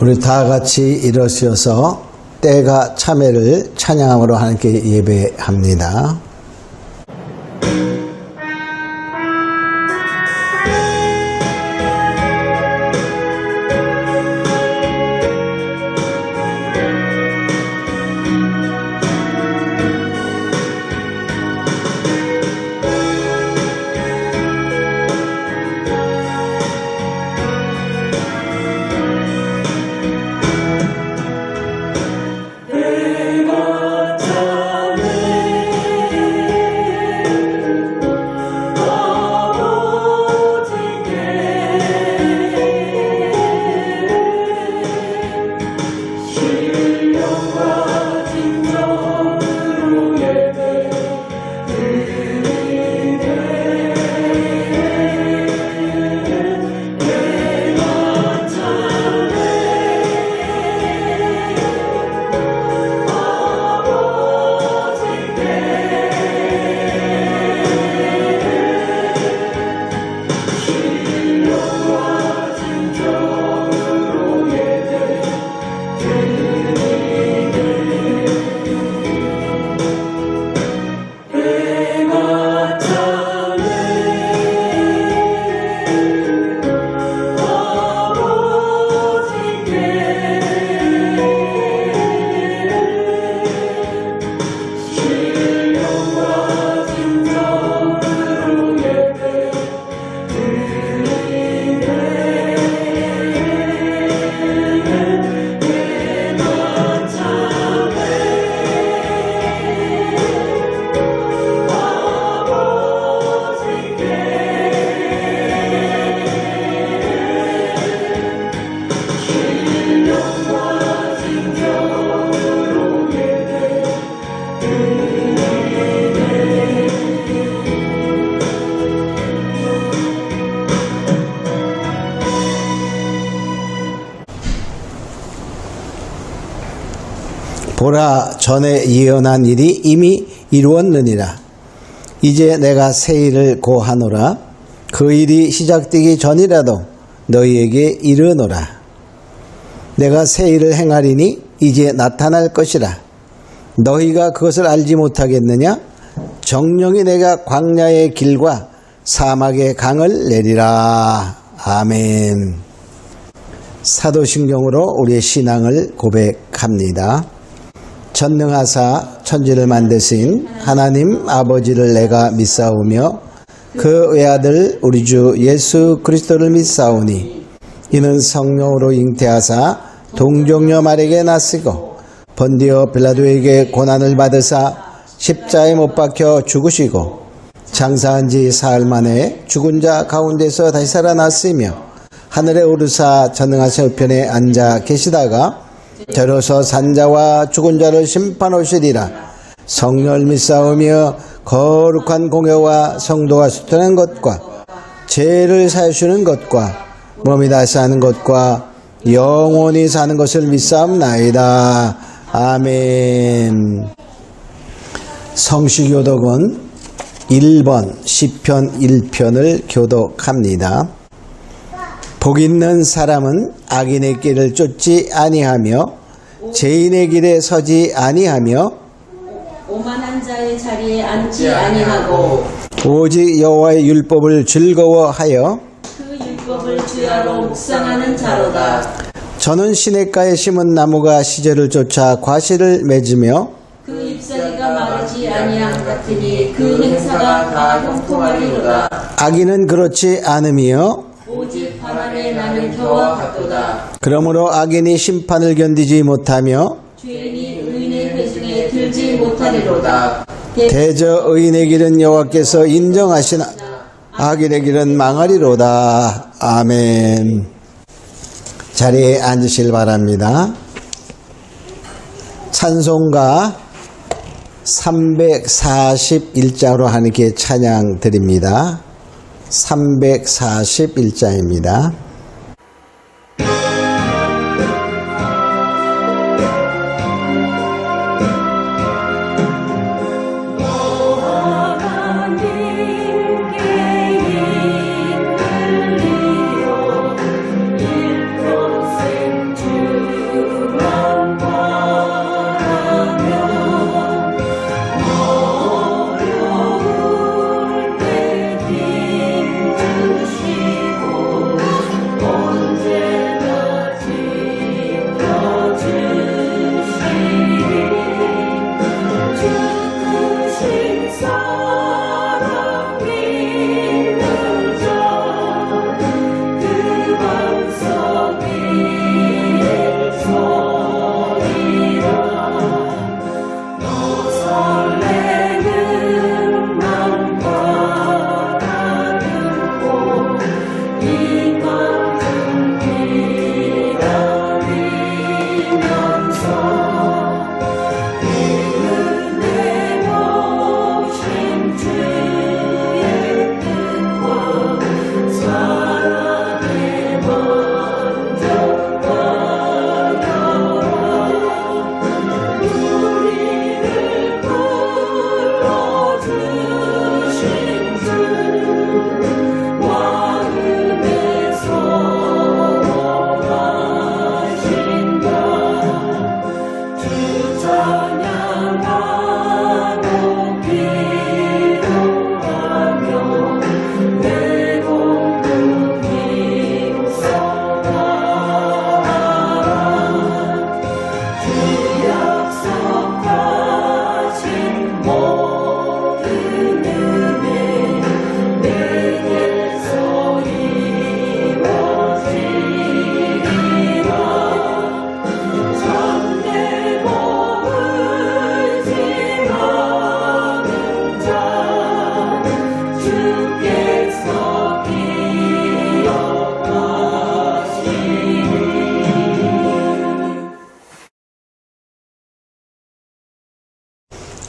우리 다 같이 일어서서 때가 참회를 찬양함으로 하나님께 예배합니다. 보라, 전에 예언한 일이 이미 이루었느니라. 이제 내가 새 일을 고하노라. 그 일이 시작되기 전이라도 너희에게 이르노라. 내가 새 일을 행하리니 이제 나타날 것이라. 너희가 그것을 알지 못하겠느냐? 정령이 내가 광야의 길과 사막의 강을 내리라. 아멘. 사도신경으로 우리의 신앙을 고백합니다. 전능하사 천지를 만드신 하나님 아버지를 내가 믿사오며 그 외아들 우리 주 예수 그리스도를 믿사오니 이는 성령으로 잉태하사 동정녀 마리아에게 나시고 본디오 빌라도에게 고난을 받으사 십자에 못 박혀 죽으시고 장사한 지 사흘 만에 죽은 자 가운데서 다시 살아났으며 하늘에 오르사 전능하신 우편에 앉아 계시다가 저로서 산자와 죽은 자를 심판하시리라. 성령을 믿사오며 거룩한 공회와 성도가 수련한 것과 죄를 사하시는 것과 몸이 다시 사는 것과 영원히 사는 것을 믿사옵나이다. 아멘. 성시교독은 1번 시편 1편을 교독합니다. 복 있는 사람은 악인의 길을 쫓지 아니하며 죄인의 길에 서지 아니하며 오만한 자의 자리에 앉지 아니하고 오직 여호와의 율법을 즐거워하여 그 율법을 주야로 묵상하는 자로다. 저는 시냇가에 심은 나무가 시절을 쫓아 과실을 맺으며 그 잎사귀가 마르지 아니함 같으니 그 행사가 다 형통하리로다. 악인은 그렇지 않으며 오직 바람에 나는 겨와 같도다. 그러므로 악인이 심판을 견디지 못하며 죄인이 의인의 회중에 들지 못하리로다. 대저 의인의 길은 여호와께서 인정하시나 악인의 길은 망하리로다. 아멘. 자리에 앉으실 바랍니다. 찬송가 341장으로 하나님께 찬양 드립니다. 341장입니다. 주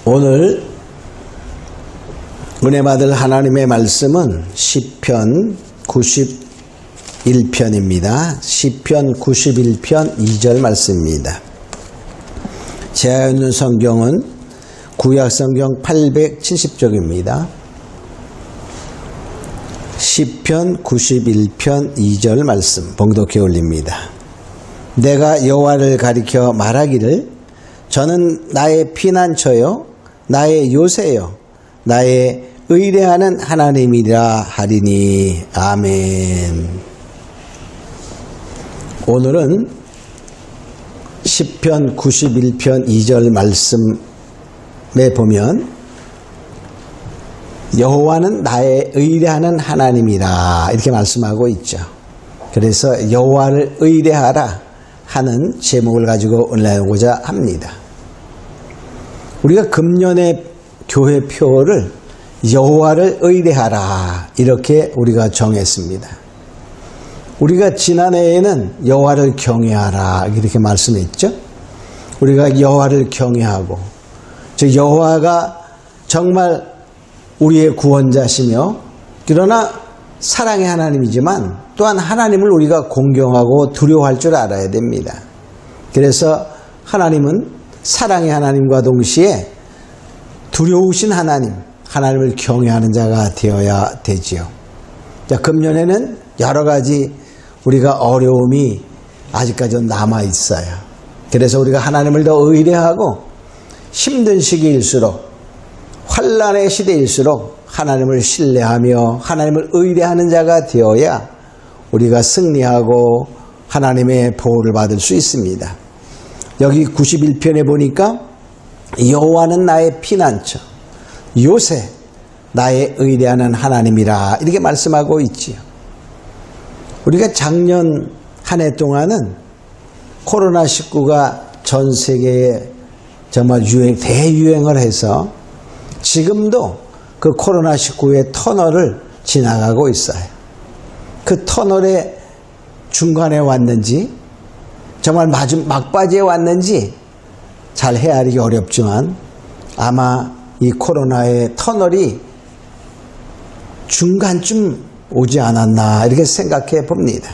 오늘 은혜 받을 하나님의 말씀은 시편 91편입니다. 시편 91편 2절 말씀입니다. 제가 읽는 성경은 구약성경 870쪽입니다. 시편 91편 2절 말씀 봉독해 올립니다. 내가 여호와를 가리켜 말하기를 저는 나의 피난처요 나의 요새요 나의 의뢰하는 하나님이라 하리니. 아멘. 오늘은 시편 91편 2절 말씀에 보면 여호와는 나의 의뢰하는 하나님이라 이렇게 말씀하고 있죠. 그래서 여호와를 의뢰하라 하는 제목을 가지고 올라오고자 합니다. 우리가 금년의 교회표를 여호와를 의뢰하라 이렇게 우리가 정했습니다. 우리가 지난해에는 여호와를 경외하라 이렇게 말씀했죠. 우리가 여호와를 경외하고 즉 여호와가 정말 우리의 구원자시며 그러나 사랑의 하나님이지만 또한 하나님을 우리가 공경하고 두려워할 줄 알아야 됩니다. 그래서 하나님은 사랑의 하나님과 동시에 두려우신 하나님, 하나님을 경외하는 자가 되어야 되지요. 자, 금년에는 여러 가지 우리가 어려움이 아직까지 남아 있어요. 그래서 우리가 하나님을 더 의뢰하고 힘든 시기일수록 환난의 시대일수록 하나님을 신뢰하며 하나님을 의뢰하는 자가 되어야 우리가 승리하고 하나님의 보호를 받을 수 있습니다. 여기 91편에 보니까 여호와는 나의 피난처, 요새 나의 의뢰하는 하나님이라 이렇게 말씀하고 있지요. 우리가 작년 한 해 동안은 코로나19가 전 세계에 정말 대유행을 해서 지금도 그 코로나19의 터널을 지나가고 있어요. 그 터널의 중간에 왔는지 정말 막바지에 왔는지 잘 헤아리기 어렵지만 아마 이 코로나의 터널이 중간쯤 오지 않았나 이렇게 생각해 봅니다.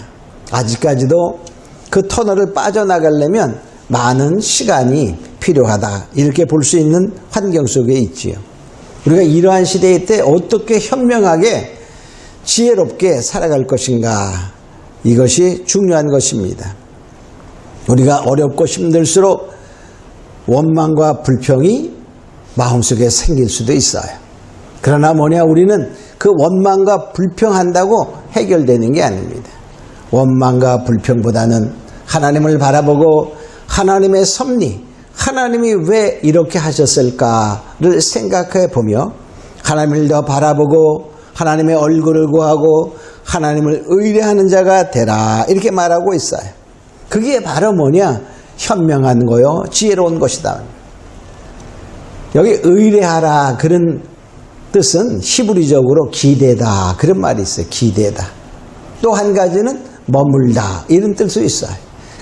아직까지도 그 터널을 빠져나가려면 많은 시간이 필요하다 이렇게 볼 수 있는 환경 속에 있지요. 우리가 이러한 시대에 때 어떻게 현명하게 지혜롭게 살아갈 것인가 이것이 중요한 것입니다. 우리가 어렵고 힘들수록 원망과 불평이 마음속에 생길 수도 있어요. 그러나 우리는 그 원망과 불평한다고 해결되는 게 아닙니다. 원망과 불평보다는 하나님을 바라보고 하나님의 섭리, 하나님이 왜 이렇게 하셨을까를 생각해 보며 하나님을 더 바라보고 하나님의 얼굴을 구하고 하나님을 의뢰하는 자가 되라 이렇게 말하고 있어요. 그게 바로 현명한 거요 지혜로운 것이다. 여기 의뢰하라 그런 뜻은 히브리적으로 기대다 그런 말이 있어요. 기대다. 또 한 가지는 머물다 이런 뜻도 있어요.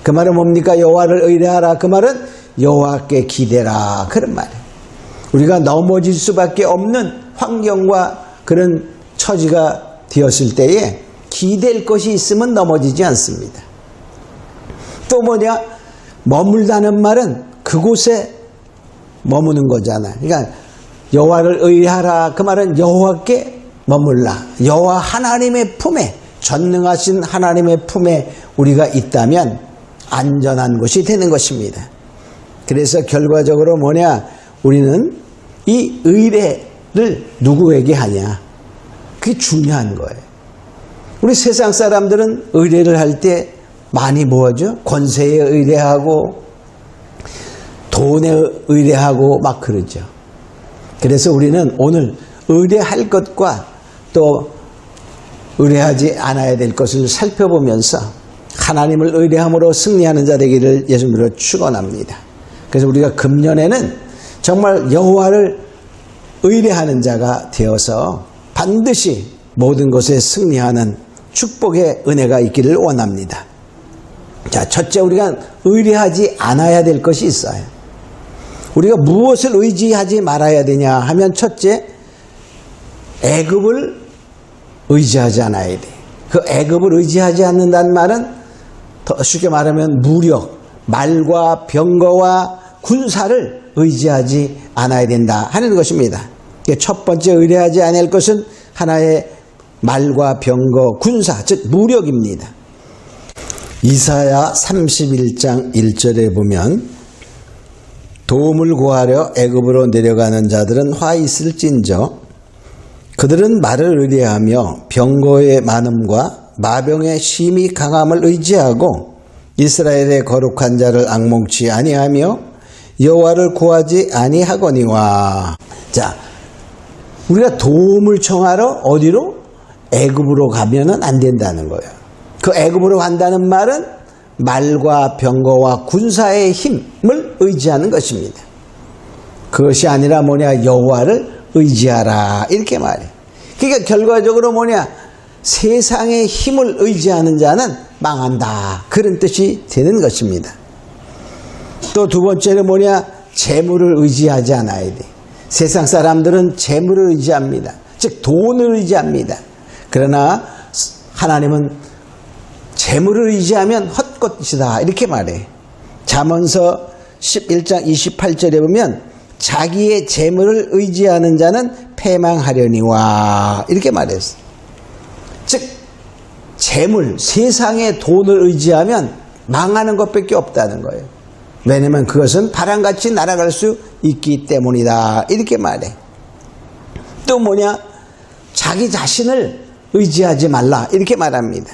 그 말은 뭡니까? 여호와를 의뢰하라 그 말은 여호와께 기대라 그런 말이에요. 우리가 넘어질 수밖에 없는 환경과 그런 처지가 되었을 때에 기댈 것이 있으면 넘어지지 않습니다. 또 머물다는 말은 그곳에 머무는 거잖아요. 그러니까 여호와를 의뢰하라 그 말은 여호와께 머물라. 여호와 하나님의 품에 전능하신 하나님의 품에 우리가 있다면 안전한 곳이 되는 것입니다. 그래서 결과적으로 우리는 이 의뢰를 누구에게 하냐 그게 중요한 거예요. 우리 세상 사람들은 의뢰를 할 때 많이 뭐하죠? 권세에 의뢰하고 돈에 의뢰하고 막 그러죠. 그래서 우리는 오늘 의뢰할 것과 또 의뢰하지 않아야 될 것을 살펴보면서 하나님을 의뢰함으로 승리하는 자 되기를 예수님으로 축원합니다. 그래서 우리가 금년에는 정말 여호와를 의뢰하는 자가 되어서 반드시 모든 것에 승리하는 축복의 은혜가 있기를 원합니다. 자, 첫째 우리가 의뢰하지 않아야 될 것이 있어요. 우리가 무엇을 의지하지 말아야 되냐 하면 첫째, 애굽을 의지하지 않아야 돼. 그 애굽을 의지하지 않는다는 말은 더 쉽게 말하면 무력, 말과 병거와 군사를 의지하지 않아야 된다 하는 것입니다. 첫 번째 의뢰하지 않을 것은 하나의 말과 병거, 군사, 즉 무력입니다. 이사야 31장 1절에 보면 도움을 구하려 애굽으로 내려가는 자들은 화 있을진저 그들은 말을 의뢰하며 병거의 많음과 마병의 심히 강함을 의지하고 이스라엘의 거룩한 자를 앙몽치 아니하며 여호와를 구하지 아니하거니와. 자, 우리가 도움을 청하러 어디로? 애굽으로 가면은 안 된다는 거예요. 그 애굽으로 간다는 말은 말과 병거와 군사의 힘을 의지하는 것입니다. 그것이 아니라 뭐냐? 여호와를 의지하라 이렇게 말해요. 그러니까 결과적으로 뭐냐? 세상의 힘을 의지하는 자는 망한다 그런 뜻이 되는 것입니다. 또 두 번째는 뭐냐? 재물을 의지하지 않아야 돼. 세상 사람들은 재물을 의지합니다. 즉 돈을 의지합니다. 그러나 하나님은 재물을 의지하면 헛것이다 이렇게 말해. 잠언서 11장 28절에 보면 자기의 재물을 의지하는 자는 패망하려니와 이렇게 말했어. 즉 재물, 세상의 돈을 의지하면 망하는 것밖에 없다는 거예요. 왜냐하면 그것은 바람같이 날아갈 수 있기 때문이다 이렇게 말해. 또 뭐냐? 자기 자신을 의지하지 말라 이렇게 말합니다.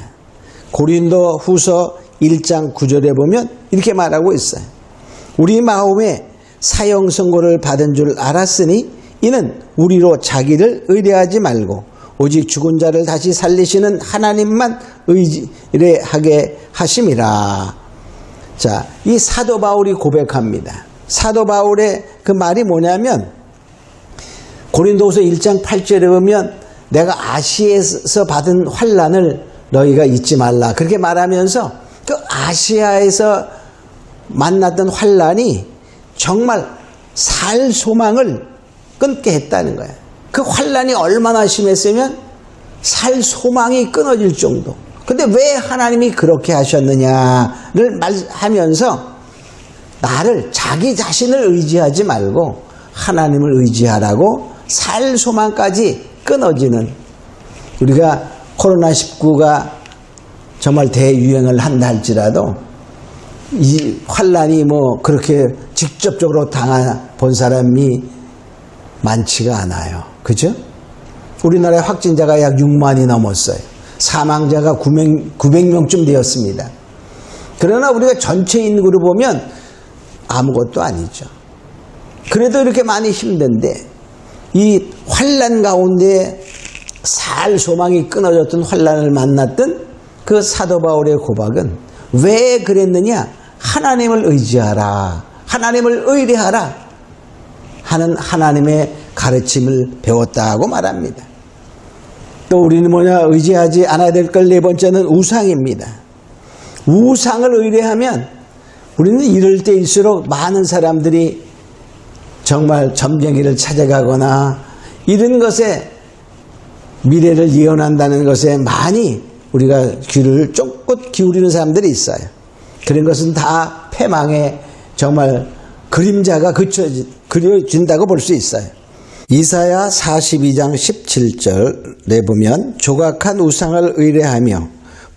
고린도 후서 1장 9절에 보면 이렇게 말하고 있어요. 우리 마음에 사형 선고를 받은 줄 알았으니 이는 우리로 자기를 의뢰하지 말고 오직 죽은 자를 다시 살리시는 하나님만 의뢰하게 하심이라. 자, 이 사도 바울이 고백합니다. 사도 바울의 그 말이 뭐냐면 고린도후서 1장 8절에 보면 내가 아시아에서 받은 환난을 너희가 잊지 말라 그렇게 말하면서 그 아시아에서 만났던 환난이 정말 살 소망을 끊게 했다는 거예요. 그 환난이 얼마나 심했으면 살 소망이 끊어질 정도. 근데 왜 하나님이 그렇게 하셨느냐를 말하면서 나를 자기 자신을 의지하지 말고 하나님을 의지하라고 살 소망까지 끊어지는. 우리가 코로나19가 정말 대유행을 한다 할지라도 이 환란이 뭐 그렇게 직접적으로 당한 사람이 많지가 않아요. 그죠? 우리나라의 확진자가 약 6만이 넘었어요. 사망자가 900명쯤 되었습니다. 그러나 우리가 전체 인구로 보면 아무것도 아니죠. 그래도 이렇게 많이 힘든데 이 환란 가운데 살 소망이 끊어졌던 환란을 만났던 그 사도 바울의 고백은 왜 그랬느냐? 하나님을 의지하라, 하나님을 의뢰하라 하는 하나님의 가르침을 배웠다고 말합니다. 또 우리는 뭐냐? 의지하지 않아야 될 걸 네 번째는 우상입니다. 우상을 의뢰하면 우리는 이럴 때일수록 많은 사람들이 정말 점쟁이를 찾아가거나 이런 것에 미래를 예언한다는 것에 많이 우리가 귀를 쫑긋 기울이는 사람들이 있어요. 그런 것은 다 패망의 정말 그림자가 그려진다고 볼 수 있어요. 이사야 42장 17절에 보면 조각한 우상을 의뢰하며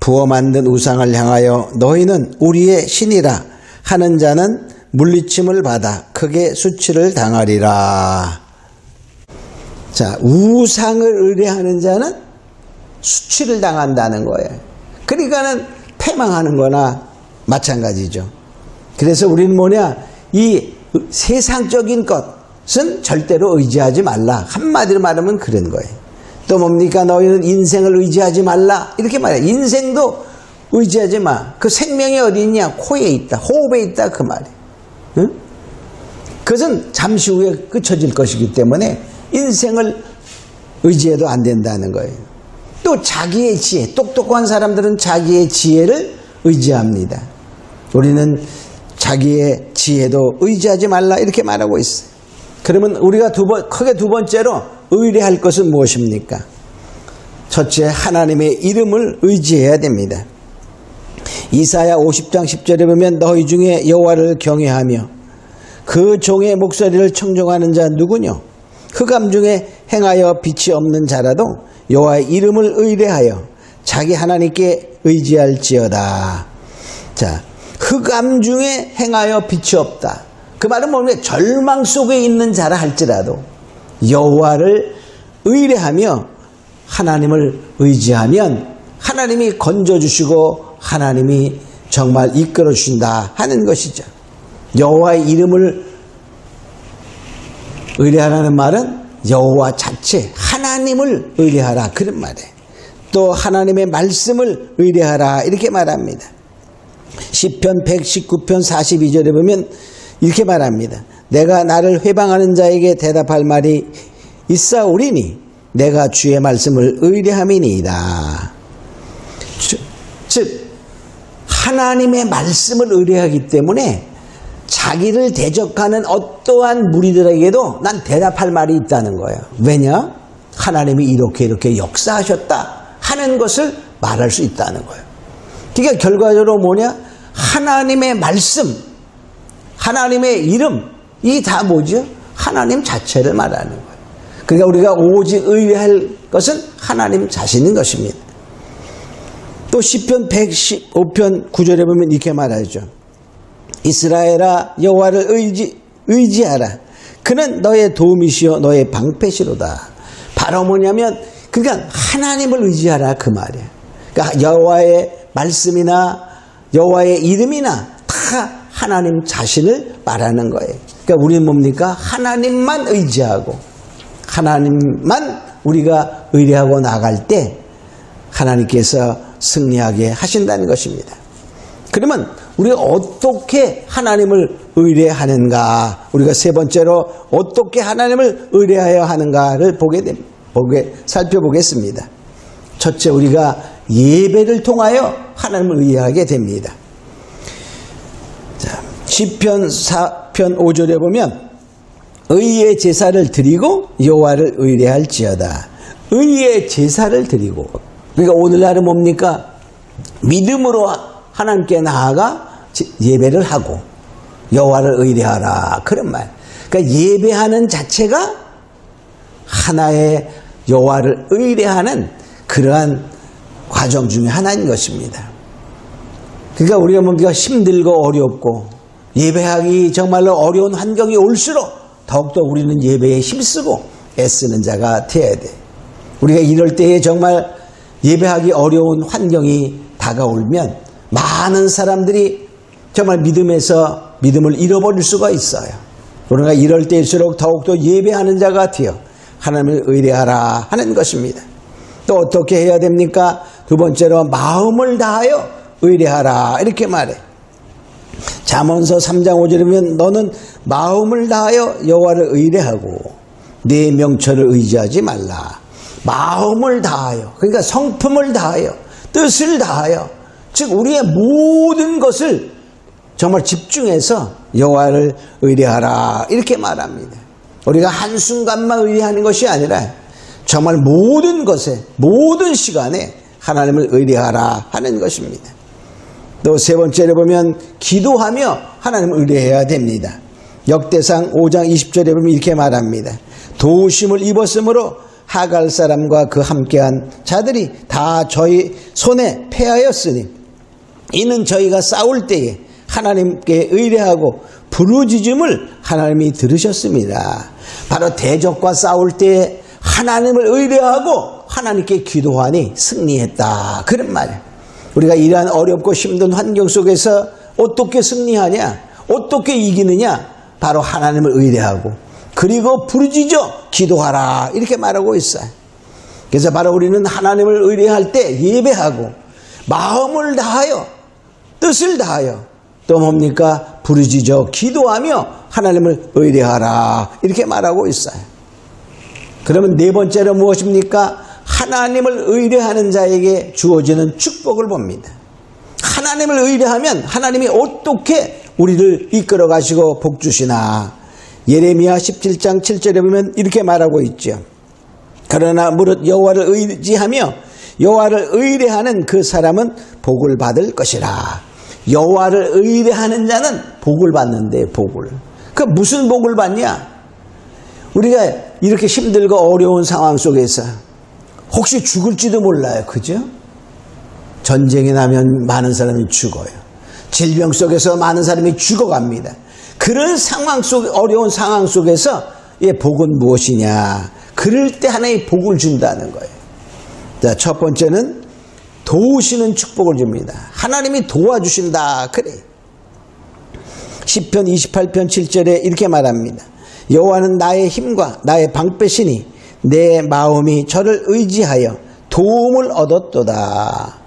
부어 만든 우상을 향하여 너희는 우리의 신이라 하는 자는 물리침을 받아 크게 수치를 당하리라. 자, 우상을 의뢰하는 자는 수치를 당한다는 거예요. 그러니까는 패망하는 거나 마찬가지죠. 그래서 우리는 뭐냐? 이 세상적인 것은 절대로 의지하지 말라. 한마디로 말하면 그런 거예요. 또 뭡니까? 너희는 인생을 의지하지 말라. 이렇게 말해요. 인생도 의지하지 마. 그 생명이 어디 있냐? 코에 있다. 호흡에 있다. 그 말이에요. 응? 그것은 잠시 후에 끝쳐질 것이기 때문에 인생을 의지해도 안 된다는 거예요. 또 자기의 지혜, 똑똑한 사람들은 자기의 지혜를 의지합니다. 우리는 자기의 지혜도 의지하지 말라 이렇게 말하고 있어요. 그러면 우리가 크게 두 번째로 의뢰할 것은 무엇입니까? 첫째, 하나님의 이름을 의지해야 됩니다. 이사야 50장 10절에 보면 너희 중에 여호와를 경외하며 그 종의 목소리를 청종하는 자 누구뇨? 흑암 중에 행하여 빛이 없는 자라도 여호와의 이름을 의뢰하여 자기 하나님께 의지할지어다. 자, 흑암 중에 행하여 빛이 없다. 그 말은 뭐냐면 절망 속에 있는 자라 할지라도 여호와를 의뢰하며 하나님을 의지하면 하나님이 건져주시고 하나님이 정말 이끌어 주신다 하는 것이죠. 여호와의 이름을 의뢰하라는 말은 여호와 자체 하나님을 의뢰하라 그런 말이에요. 또 하나님의 말씀을 의뢰하라 이렇게 말합니다. 시편 119편 42절에 보면 이렇게 말합니다. 내가 나를 회방하는 자에게 대답할 말이 있사오리니 내가 주의 말씀을 의뢰함이니이다. 즉 하나님의 말씀을 의뢰하기 때문에 자기를 대적하는 어떠한 무리들에게도 난 대답할 말이 있다는 거예요. 왜냐? 하나님이 이렇게 역사하셨다 하는 것을 말할 수 있다는 거예요. 그러니까 결과적으로 뭐냐? 하나님의 말씀, 하나님의 이름, 이 다 뭐죠? 하나님 자체를 말하는 거예요. 그러니까 우리가 오직 의뢰할 것은 하나님 자신인 것입니다. 또 시편 115편 9절에 보면 이렇게 말하죠. 이스라엘아 여호와를 의지하라. 그는 너의 도움이시요 너의 방패시로다. 바로 뭐냐면 그러니까 하나님을 의지하라 그 말이에요. 그러니까 여호와의 말씀이나 여호와의 이름이나 다 하나님 자신을 말하는 거예요. 그러니까 우리는 뭡니까? 하나님만 의지하고 하나님만 우리가 의뢰하고 나갈 때 하나님께서 승리하게 하신다는 것입니다. 그러면 우리가 어떻게 하나님을 의뢰하는가? 우리가 세 번째로 어떻게 하나님을 의뢰하여 하는가를 살펴보겠습니다. 첫째, 우리가 예배를 통하여 하나님을 의뢰하게 됩니다. 자, 시편 4편 5절에 보면 의의 제사를 드리고 여호와를 의뢰할지어다. 의의 제사를 드리고, 그러니까 오늘날은 뭡니까? 믿음으로 하나님께 나아가 예배를 하고 여호와를 의뢰하라 그런 말. 그러니까 예배하는 자체가 하나의 여호와를 의뢰하는 그러한 과정 중에 하나인 것입니다. 그러니까 우리가 뭡니까? 힘들고 어렵고 예배하기 정말로 어려운 환경이 올수록 더욱더 우리는 예배에 힘쓰고 애쓰는 자가 되어야 돼. 우리가 이럴 때에 정말 예배하기 어려운 환경이 다가오면 많은 사람들이 정말 믿음에서 믿음을 잃어버릴 수가 있어요. 그러나 이럴 때일수록 더욱더 예배하는 자가 되어 하나님을 의뢰하라 하는 것입니다. 또 어떻게 해야 됩니까? 두 번째로 마음을 다하여 의뢰하라 이렇게 말해. 잠언서 3장 5절에 보면 너는 마음을 다하여 여호와를 의뢰하고 네 명철을 의지하지 말라. 마음을 다하여, 그러니까 성품을 다하여, 뜻을 다하여, 즉 우리의 모든 것을 정말 집중해서 여호와를 의뢰하라 이렇게 말합니다. 우리가 한순간만 의뢰하는 것이 아니라 정말 모든 것에, 모든 시간에 하나님을 의뢰하라 하는 것입니다. 또 세 번째로 보면 기도하며 하나님을 의뢰해야 됩니다. 역대상 5장 20절에 보면 이렇게 말합니다. 도우심을 입었으므로 하갈 사람과 그 함께한 자들이 다 저희 손에 패하였으니 이는 저희가 싸울 때에 하나님께 의뢰하고 부르짖음을 하나님이 들으셨습니다. 바로 대적과 싸울 때에 하나님을 의뢰하고 하나님께 기도하니 승리했다 그런 말이에요. 우리가 이러한 어렵고 힘든 환경 속에서 어떻게 승리하냐, 어떻게 이기느냐, 바로 하나님을 의뢰하고 그리고 부르짖어 기도하라 이렇게 말하고 있어요. 그래서 바로 우리는 하나님을 의뢰할 때 예배하고 마음을 다하여 뜻을 다하여 또 뭡니까? 부르짖어 기도하며 하나님을 의뢰하라 이렇게 말하고 있어요. 그러면 네 번째로 무엇입니까? 하나님을 의뢰하는 자에게 주어지는 축복을 봅니다. 하나님을 의뢰하면 하나님이 어떻게 우리를 이끌어 가시고 복 주시나. 예레미야 17장 7절에 보면 이렇게 말하고 있죠. 그러나 무릇 여호와를 의지하며 여호와를 의뢰하는 그 사람은 복을 받을 것이라. 여호와를 의뢰하는 자는 복을 받는데, 복을. 그 무슨 복을 받냐? 우리가 이렇게 힘들고 어려운 상황 속에서 혹시 죽을지도 몰라요. 그죠? 전쟁이 나면 많은 사람이 죽어요. 질병 속에서 많은 사람이 죽어갑니다. 그런 상황 속, 어려운 상황 속에서 복은 무엇이냐? 그럴 때 하나의 복을 준다는 거예요. 자, 첫 번째는 도우시는 축복을 줍니다. 하나님이 도와주신다. 그래. 시편 28편 7절에 이렇게 말합니다. 여호와는 나의 힘과 나의 방패시니 내 마음이 저를 의지하여 도움을 얻었도다.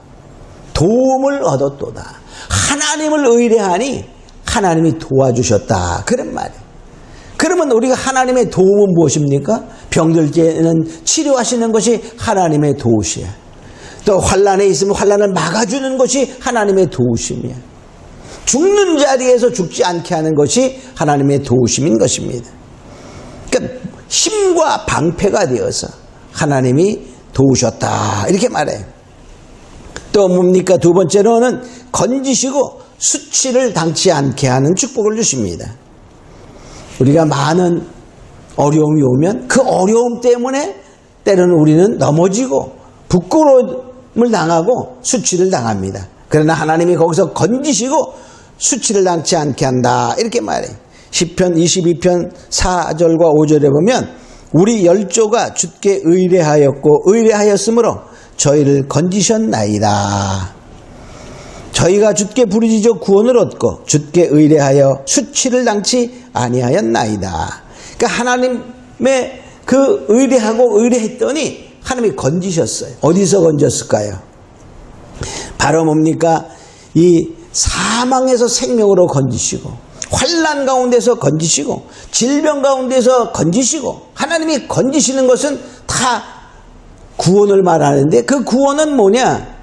도움을 얻었도다. 하나님을 의뢰하니 하나님이 도와주셨다. 그런 말이에요. 그러면 우리가 하나님의 도움은 무엇입니까? 병들 때는 치료하시는 것이 하나님의 도우시야. 또 환난에 있으면 환난을 막아주는 것이 하나님의 도우심이야. 죽는 자리에서 죽지 않게 하는 것이 하나님의 도우심인 것입니다. 그러니까 힘과 방패가 되어서 하나님이 도우셨다. 이렇게 말해요. 또 뭡니까? 두 번째로는 건지시고 수치를 당치 않게 하는 축복을 주십니다. 우리가 많은 어려움이 오면 그 어려움 때문에 때로는 우리는 넘어지고 부끄러움을 당하고 수치를 당합니다. 그러나 하나님이 거기서 건지시고 수치를 당치 않게 한다. 이렇게 말해요. 시편 22편 4절과 5절에 보면 우리 열조가 주께 의뢰하였고 의뢰하였으므로 저희를 건지셨나이다. 저희가 주께 부르짖어 구원을 얻고 주께 의뢰하여 수치를 당치 아니하였나이다. 그러니까 하나님의 그 의뢰하고 의뢰했더니 하나님이 건지셨어요. 어디서 건졌을까요? 바로 뭡니까? 이 사망에서 생명으로 건지시고 환난 가운데서 건지시고 질병 가운데서 건지시고 하나님이 건지시는 것은 다 구원을 말하는데 그 구원은 뭐냐?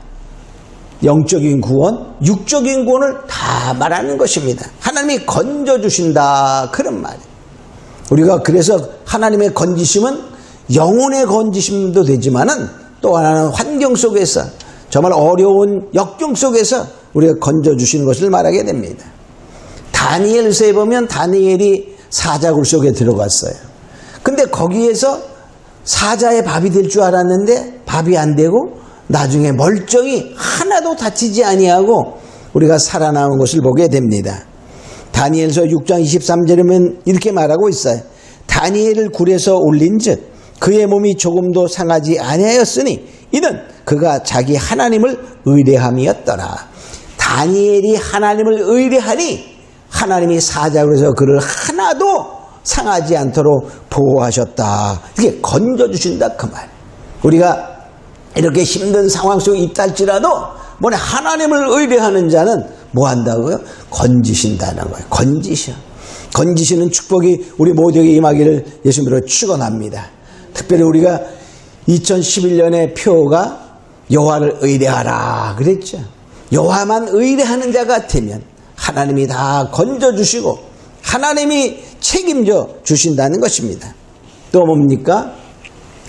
영적인 구원, 육적인 구원을 다 말하는 것입니다. 하나님이 건져주신다. 그런 말이에요. 우리가 그래서 하나님의 건지심은 영혼의 건지심도 되지만은 또 하나는 환경 속에서 정말 어려운 역경 속에서 우리가 건져주시는 것을 말하게 됩니다. 다니엘서에 보면 다니엘이 사자굴 속에 들어갔어요. 근데 거기에서 사자의 밥이 될 줄 알았는데 밥이 안 되고 나중에 멀쩡히 하나도 다치지 아니하고 우리가 살아남은 것을 보게 됩니다. 다니엘서 6장 23절에 보면 이렇게 말하고 있어요. 다니엘을 굴에서 올린즉 그의 몸이 조금도 상하지 아니하였으니 이는 그가 자기 하나님을 의뢰함이었더라. 다니엘이 하나님을 의뢰하니 하나님이 사자굴에서 그를 하나도 상하지 않도록 보호하셨다. 이게 건져주신다 그 말. 우리가 이렇게 힘든 상황 속에 있다 할지라도 뭐냐 하나님을 의뢰하는 자는 뭐 한다고요? 건지신다는 거예요. 건지셔. 건지시는 축복이 우리 모두에게 임하기를 예수님으로 축원합니다. 특별히 우리가 2011년의 표가 여호와를 의뢰하라 그랬죠. 여호와만 의뢰하는 자 같으면 하나님이 다 건져주시고 하나님이 책임져 주신다는 것입니다. 또 뭡니까?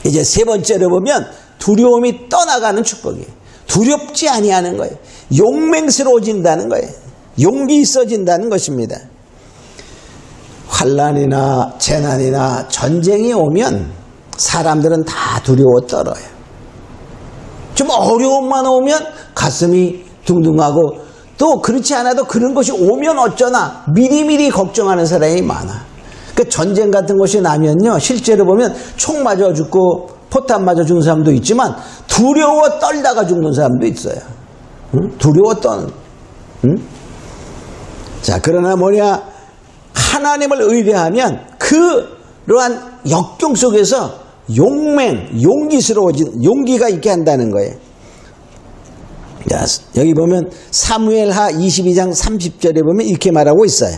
이제 세 번째로 보면 두려움이 떠나가는 축복이에요. 두렵지 아니하는 거예요. 용맹스러워진다는 거예요. 용기 있어진다는 것입니다. 환난이나 재난이나 전쟁이 오면 사람들은 다 두려워 떨어요. 좀 어려움만 오면 가슴이 둥둥하고 또 그렇지 않아도 그런 것이 오면 어쩌나 미리미리 걱정하는 사람이 많아. 그러니까 전쟁 같은 것이 나면요 실제로 보면 총 맞아 죽고 포탄 맞아 죽는 사람도 있지만 두려워 떨다가 죽는 사람도 있어요. 응? 두려워 떠는. 응? 자, 그러나 뭐냐? 하나님을 의뢰하면 그러한 역경 속에서 용기스러워진, 용기가 있게 한다는 거예요. 자, 여기 보면 사무엘하 22장 30절에 보면 이렇게 말하고 있어요.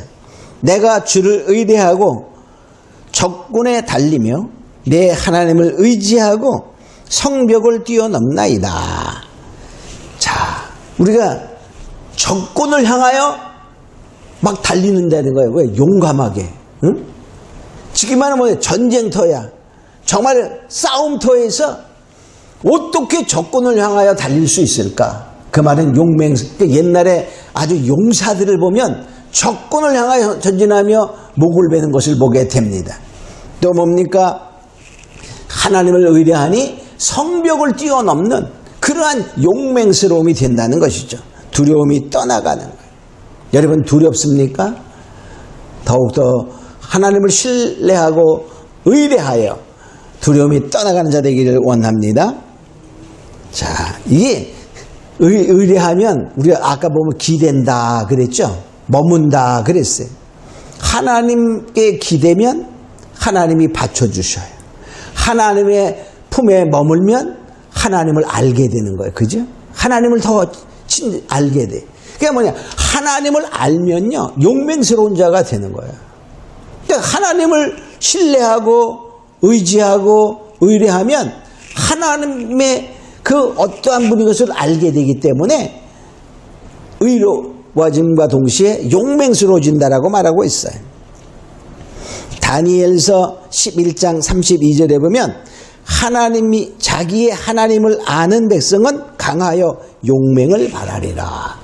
내가 주를 의뢰하고 적군에 달리며 내 하나님을 의지하고 성벽을 뛰어넘나이다. 자, 우리가 적군을 향하여 막 달리는다는 거예요. 왜? 용감하게. 응? 지금 말하면 뭐예요? 전쟁터야. 정말 싸움터에서 어떻게 적군을 향하여 달릴 수 있을까? 그 말은 옛날에 아주 용사들을 보면 적군을 향하여 전진하며 목을 베는 것을 보게 됩니다. 또 뭡니까? 하나님을 의뢰하니 성벽을 뛰어넘는 그러한 용맹스러움이 된다는 것이죠. 두려움이 떠나가는 거예요. 여러분 두렵습니까? 더욱더 하나님을 신뢰하고 의뢰하여 두려움이 떠나가는 자 되기를 원합니다. 자, 이게 의뢰하면 우리가 아까 보면 기댄다 그랬죠? 머문다 그랬어요. 하나님께 기대면 하나님이 받쳐주셔요. 하나님의 품에 머물면 하나님을 알게 되는 거예요. 그죠? 하나님을 더 알게 돼. 그게 뭐냐? 하나님을 알면요, 용맹스러운 자가 되는 거예요. 그러니까 하나님을 신뢰하고 의지하고 의뢰하면 하나님의 그 어떠한 분인 것을 알게 되기 때문에 의로워짐과 동시에 용맹스러워진다라고 말하고 있어요. 다니엘서 11장 32절에 보면 하나님이 자기의 하나님을 아는 백성은 강하여 용맹을 발하리라.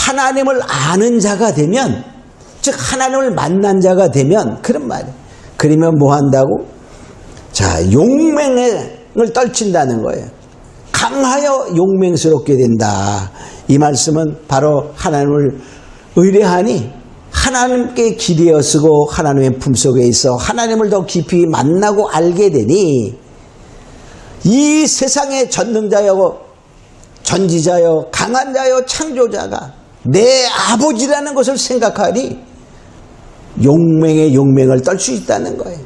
하나님을 아는 자가 되면, 즉 하나님을 만난 자가 되면, 그런 말이에요. 그러면 뭐 한다고? 자, 용맹을 떨친다는 거예요. 강하여 용맹스럽게 된다. 이 말씀은 바로 하나님을 의뢰하니 하나님께 기대어 쓰고 하나님의 품속에 있어 하나님을 더 깊이 만나고 알게 되니 이 세상의 전능자여 전지자여 강한 자여 창조자가 내 아버지라는 것을 생각하니 용맹의 용맹을 떨 수 있다는 거예요.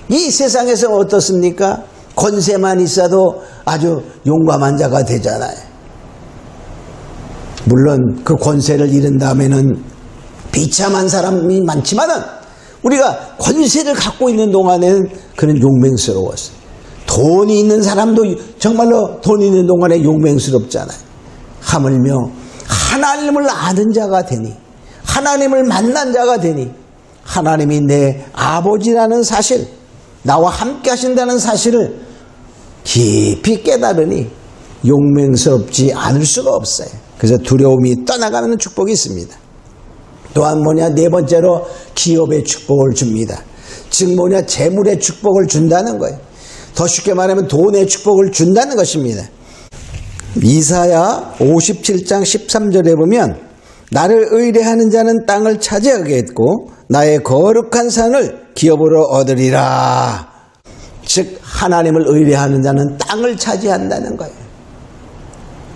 이 세상에서 어떻습니까? 권세만 있어도 아주 용감한 자가 되잖아요. 물론 그 권세를 잃은 다음에는 비참한 사람이 많지만은 우리가 권세를 갖고 있는 동안에는 그는 용맹스러웠어요. 돈이 있는 사람도 정말로 돈 있는 동안에 용맹스럽잖아요. 하물며 하나님을 아는 자가 되니, 하나님을 만난 자가 되니, 하나님이 내 아버지라는 사실, 나와 함께 하신다는 사실을 깊이 깨달으니 용맹스럽지 않을 수가 없어요. 그래서 두려움이 떠나가는 축복이 있습니다. 또한 뭐냐? 네 번째로 기업의 축복을 줍니다. 즉 뭐냐? 재물의 축복을 준다는 거예요. 더 쉽게 말하면 돈의 축복을 준다는 것입니다. 이사야 57장 13절에 보면 나를 의뢰하는 자는 땅을 차지하겠고 나의 거룩한 산을 기업으로 얻으리라. 즉 하나님을 의뢰하는 자는 땅을 차지한다는 거예요.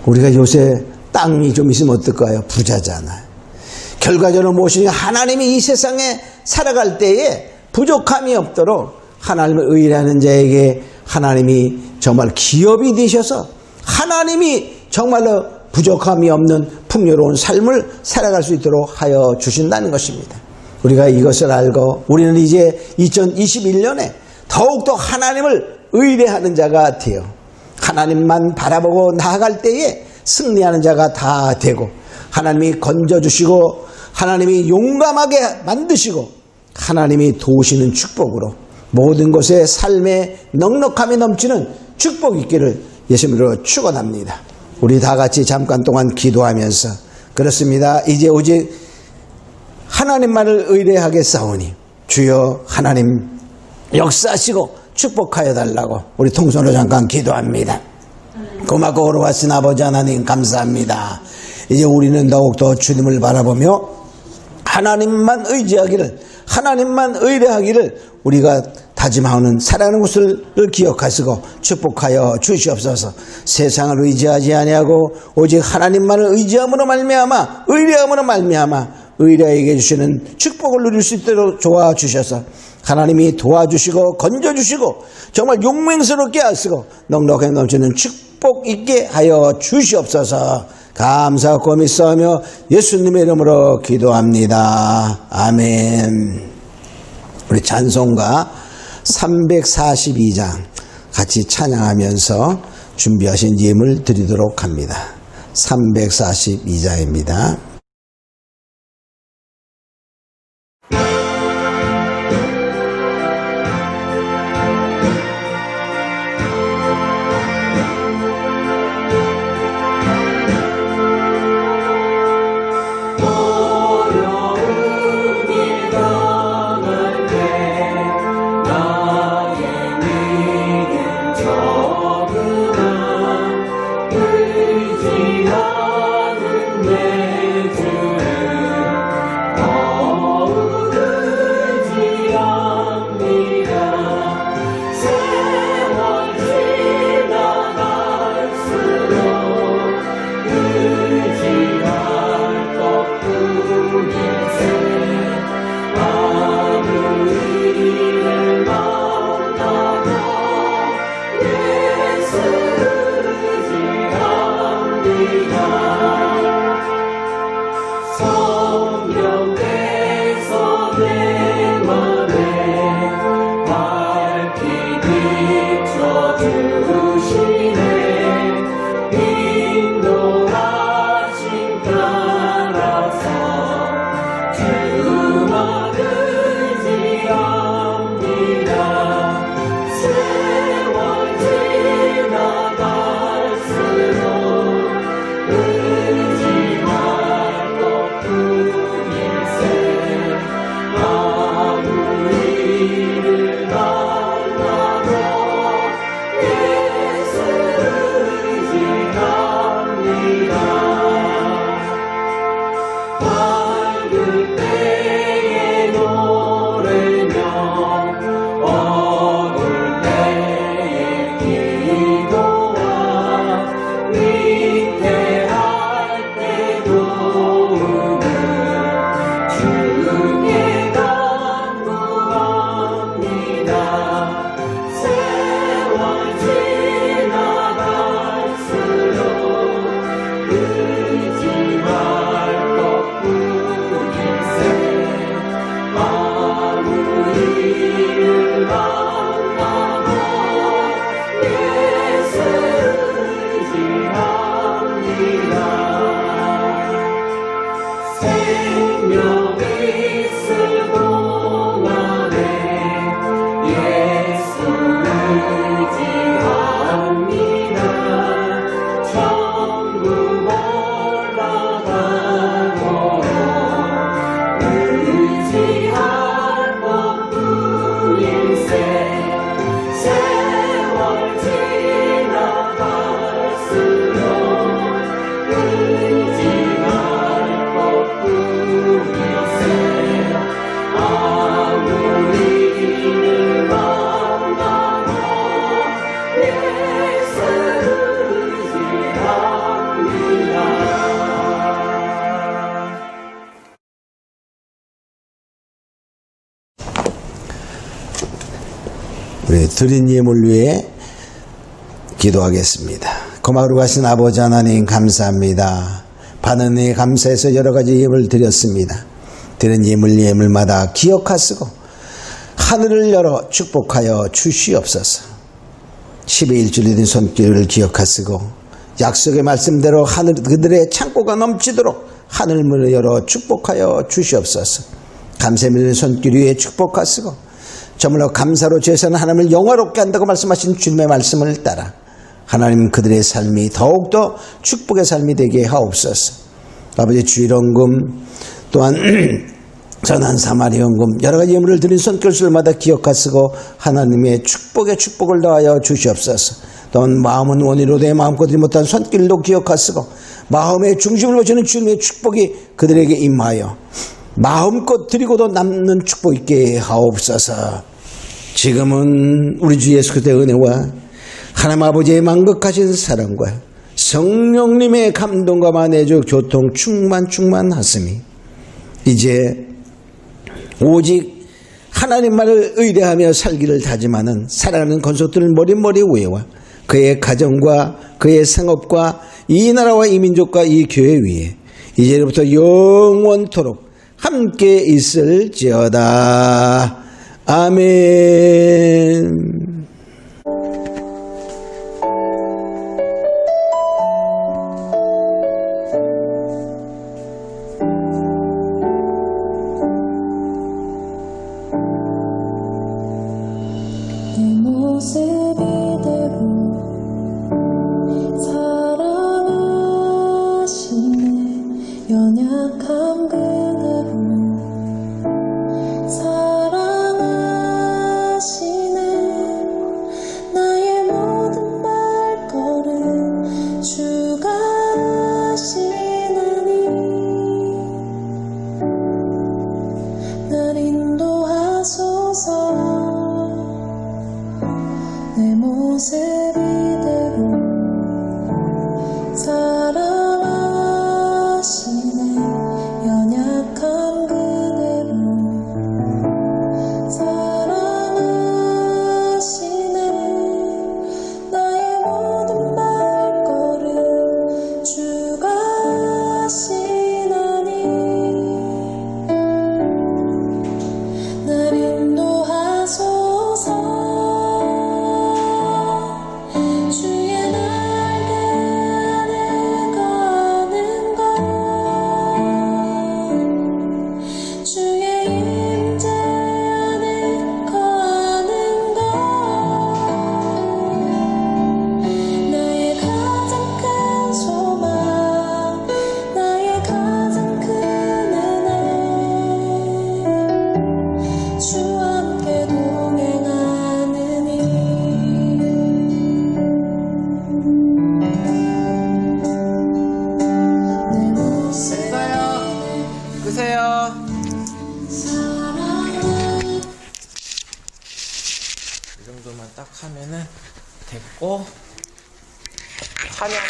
우리가 요새 땅이 좀 있으면 어떨까요? 부자잖아요. 결과적으로 무엇이냐? 하나님이 이 세상에 살아갈 때에 부족함이 없도록 하나님을 의뢰하는 자에게 하나님이 정말 기업이 되셔서 하나님이 정말로 부족함이 없는 풍요로운 삶을 살아갈 수 있도록 하여 주신다는 것입니다. 우리가 이것을 알고 우리는 이제 2021년에 더욱더 하나님을 의뢰하는 자가 되어 하나님만 바라보고 나아갈 때에 승리하는 자가 다 되고 하나님이 건져주시고 하나님이 용감하게 만드시고 하나님이 도우시는 축복으로 모든 것에 삶에 넉넉함이 넘치는 축복이 있기를 예수님으로 축원합니다. 우리 다 같이 잠깐 동안 기도하면서 그렇습니다. 이제 오직 하나님만을 의뢰하겠사오니 주여 하나님 역사하시고 축복하여 달라고 우리 통성으로 잠깐 기도합니다. 고맙고 오로하신 아버지 하나님 감사합니다. 이제 우리는 더욱더 주님을 바라보며 하나님만 의지하기를 하나님만 의뢰하기를 우리가 다짐하는 사랑하는 것을 기억하시고 축복하여 주시옵소서. 세상을 의지하지 아니하고 오직 하나님만을 의지함으로 말미암아 의뢰함으로 말미암아 의뢰에게 주시는 축복을 누릴 수 있도록 도와주셔서 하나님이 도와주시고 건져주시고 정말 용맹스럽게 하시고 넉넉하게 넘치는 축복 있게 하여 주시옵소서. 감사하고 믿사오며 예수님의 이름으로 기도합니다. 아멘. 우리 찬송가 342장 같이 찬양하면서 준비하신 예물 드리도록 합니다. 342장입니다. 우리 드린 예물 위해 기도하겠습니다. 고마우로 가신 아버지 하나님 감사합니다. 받은 일 감사해서 여러 가지 예물을 드렸습니다. 드린 예물마다 기억하시고 하늘을 열어 축복하여 주시옵소서. 10의 1주일 드린 손길을 기억하시고 약속의 말씀대로 하늘 그들의 창고가 넘치도록 하늘문을 열어 축복하여 주시옵소서. 감사의 드린 손길 위에 축복하시고 저물로 감사로 제사는 하나님을 영화롭게 한다고 말씀하신 주님의 말씀을 따라 하나님 그들의 삶이 더욱더 축복의 삶이 되게 하옵소서. 아버지 주일원금 또한 전한 사마리원금 여러 가지 예물을 드린 손길술마다 기억하시고 하나님의 축복에 축복을 더하여 주시옵소서. 또한 마음은 원의로 내 마음껏 드리지 못한 손길도 기억하시고 마음의 중심을 보시는 주님의 축복이 그들에게 임하여 마음껏 드리고도 남는 축복 있게 하옵소서. 지금은 우리 주 예수 그리스도의 은혜와 하나님 아버지의 만극하신 사랑과 성령님의 감동과 만해주 교통 충만하심이 이제 오직 하나님만을 의뢰하며 살기를 다짐하는 사랑하는 건속들 머릿머리 위에와 그의 가정과 그의 생업과 이 나라와 이 민족과 이 교회 위에 이제부터 영원토록 함께 있을지어다. 아멘. 내 모습 이대로 사랑하시네. 연약함 그대로 사랑하시네. 나의 모든 발걸음 주가 하시나니 날 인도하소서. 내 정도만 딱 하면은 됐고, 찬양.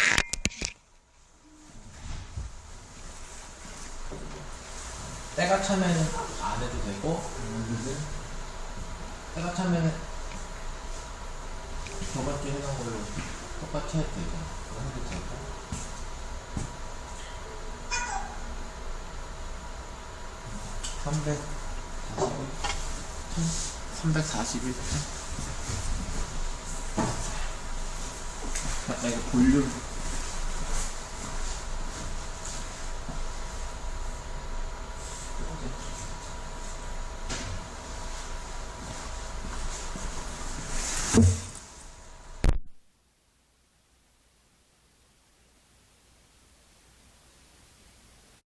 때가 차면은 안 해도 되고, 때가 차면은 저번주에 해놓은 걸로 똑같이 해도 되고, 해도 되고. 341점. 나 이거 볼륨